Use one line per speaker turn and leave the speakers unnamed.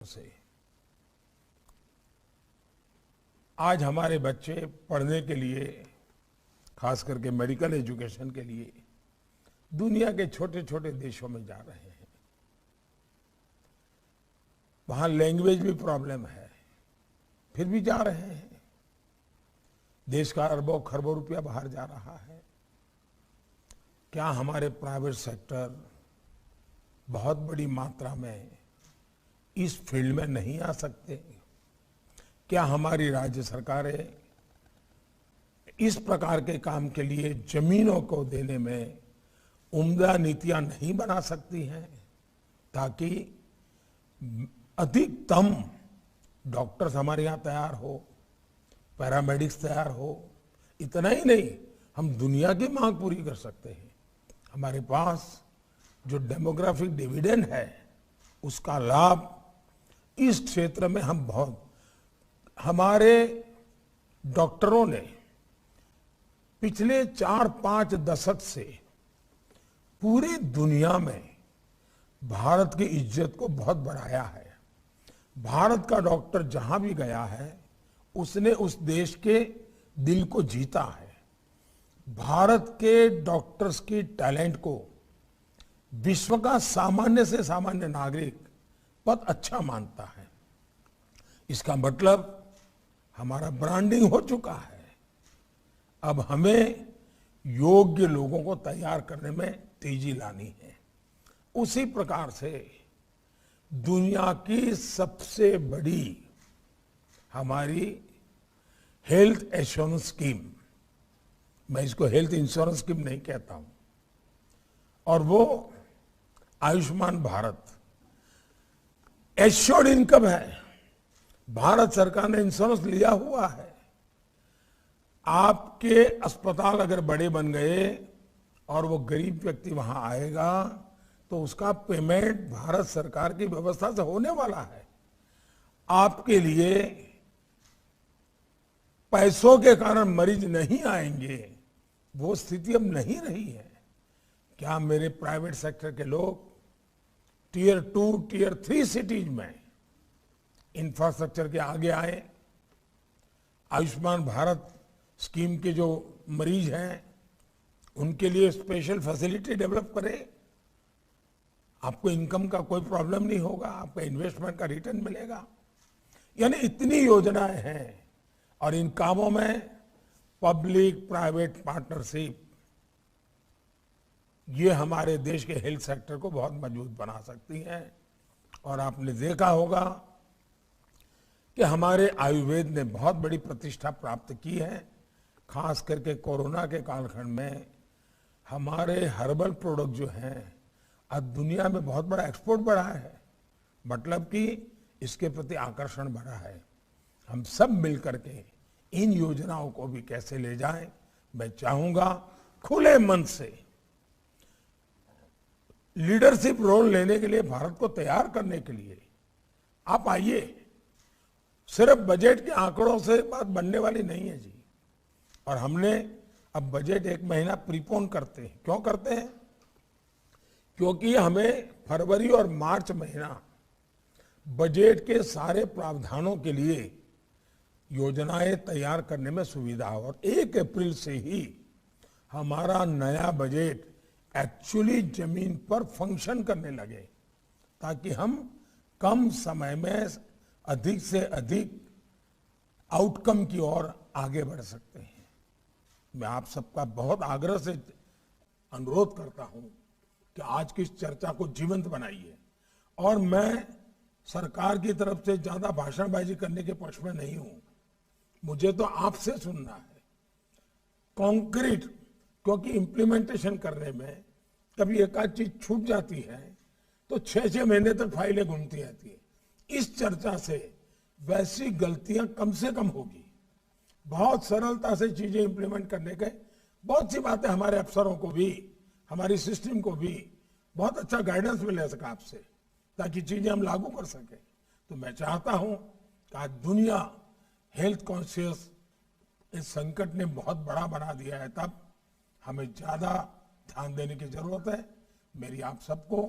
से आज हमारे बच्चे पढ़ने के लिए, खास करके मेडिकल एजुकेशन के लिए, दुनिया के छोटे छोटे देशों में जा रहे हैं। वहां लैंग्वेज भी प्रॉब्लम है, फिर भी जा रहे हैं। देश का अरबों खरबों रुपया बाहर जा रहा है। क्या हमारे प्राइवेट सेक्टर बहुत बड़ी मात्रा में इस फील्ड में नहीं आ सकते? क्या हमारी राज्य सरकारें इस प्रकार के काम के लिए जमीनों को देने में उम्दा नीतियां नहीं बना सकती हैं, ताकि अधिकतम डॉक्टर्स हमारे यहाँ तैयार हो, पैरामेडिक्स तैयार हो? इतना ही नहीं, हम दुनिया की मांग पूरी कर सकते हैं। हमारे पास जो डेमोग्राफिक डिविडेंड है, उसका लाभ इस क्षेत्र में हम बहुत, हमारे डॉक्टरों ने पिछले 4-5 दशक से पूरी दुनिया में भारत की इज्जत को बहुत बढ़ाया है। भारत का डॉक्टर जहां भी गया है, उसने उस देश के दिल को जीता है। भारत के डॉक्टर्स की टैलेंट को विश्व का सामान्य से सामान्य नागरिक बहुत अच्छा मानता है। इसका मतलब हमारा ब्रांडिंग हो चुका है। अब हमें योग्य लोगों को तैयार करने में तेजी लानी है। उसी प्रकार से दुनिया की सबसे बड़ी हमारी हेल्थ एश्योरेंस स्कीम, मैं इसको हेल्थ इंश्योरेंस स्कीम नहीं कहता हूं, और वो आयुष्मान भारत एश्योर्ड इनकम है। भारत सरकार ने इंश्योरेंस लिया हुआ है। आपके अस्पताल अगर बड़े बन गए और वो गरीब व्यक्ति वहां आएगा, तो उसका पेमेंट भारत सरकार की व्यवस्था से होने वाला है। आपके लिए पैसों के कारण मरीज नहीं आएंगे, वो स्थिति अब नहीं रही है। क्या मेरे प्राइवेट सेक्टर के लोग टियर 2, टियर 3 सिटीज में इंफ्रास्ट्रक्चर के आगे आए? आयुष्मान भारत स्कीम के जो मरीज हैं, उनके लिए स्पेशल फैसिलिटी डेवलप करें। आपको इनकम का कोई प्रॉब्लम नहीं होगा, आपका इन्वेस्टमेंट का रिटर्न मिलेगा। यानी इतनी योजनाएं हैं, और इन कामों में पब्लिक प्राइवेट पार्टनरशिप, ये हमारे देश के हेल्थ सेक्टर को बहुत मजबूत बना सकती हैं। और आपने देखा होगा कि हमारे आयुर्वेद ने बहुत बड़ी प्रतिष्ठा प्राप्त की है। खास करके कोरोना के कालखंड में हमारे हर्बल प्रोडक्ट जो हैं, आज दुनिया में बहुत बड़ा एक्सपोर्ट बढ़ा है। मतलब कि इसके प्रति आकर्षण बढ़ा है। हम सब मिलकर के इन योजनाओं को भी कैसे ले जाएं, मैं चाहूंगा खुले मन से लीडरशिप रोल लेने के लिए, भारत को तैयार करने के लिए आप आइए। सिर्फ बजट के आंकड़ों से बात बनने वाली नहीं है जी। और हमने अब बजट 1 महीना प्रीपोन करते हैं। क्यों करते हैं? क्योंकि हमें फरवरी और मार्च महीना बजट के सारे प्रावधानों के लिए योजनाएं तैयार करने में सुविधा हो, और 1 अप्रैल से ही हमारा नया बजट एक्चुअली जमीन पर फंक्शन करने लगे, ताकि हम कम समय में अधिक से अधिक आउटकम की ओर आगे बढ़ सकते हैं। मैं आप सबका बहुत आग्रह से अनुरोध करता हूं कि आज की इस चर्चा को जीवंत बनाइए। और मैं सरकार की तरफ से ज्यादा भाषणबाजी करने के पक्ष में नहीं हूं। मुझे तो आपसे सुनना है कॉन्क्रीट, क्योंकि इंप्लीमेंटेशन करने में कभी एक आध चीज छूट जाती है तो 6-6 महीने तक फाइलें घूमती रहती है। इस चर्चा से वैसी गलतियां कम से कम होगी। बहुत सरलता से चीजें इंप्लीमेंट करने के, बहुत सी बातें हमारे अफसरों को भी, हमारी सिस्टम को भी बहुत अच्छा गाइडेंस मिल सका आपसे, ताकि चीजें हम लागू कर सके। तो मैं चाहता हूं कि आज दुनिया हेल्थ कॉन्शियस इस संकट ने बहुत बड़ा बना दिया है, तब हमें ज्यादा ध्यान देने की जरूरत है। मेरी आप सबको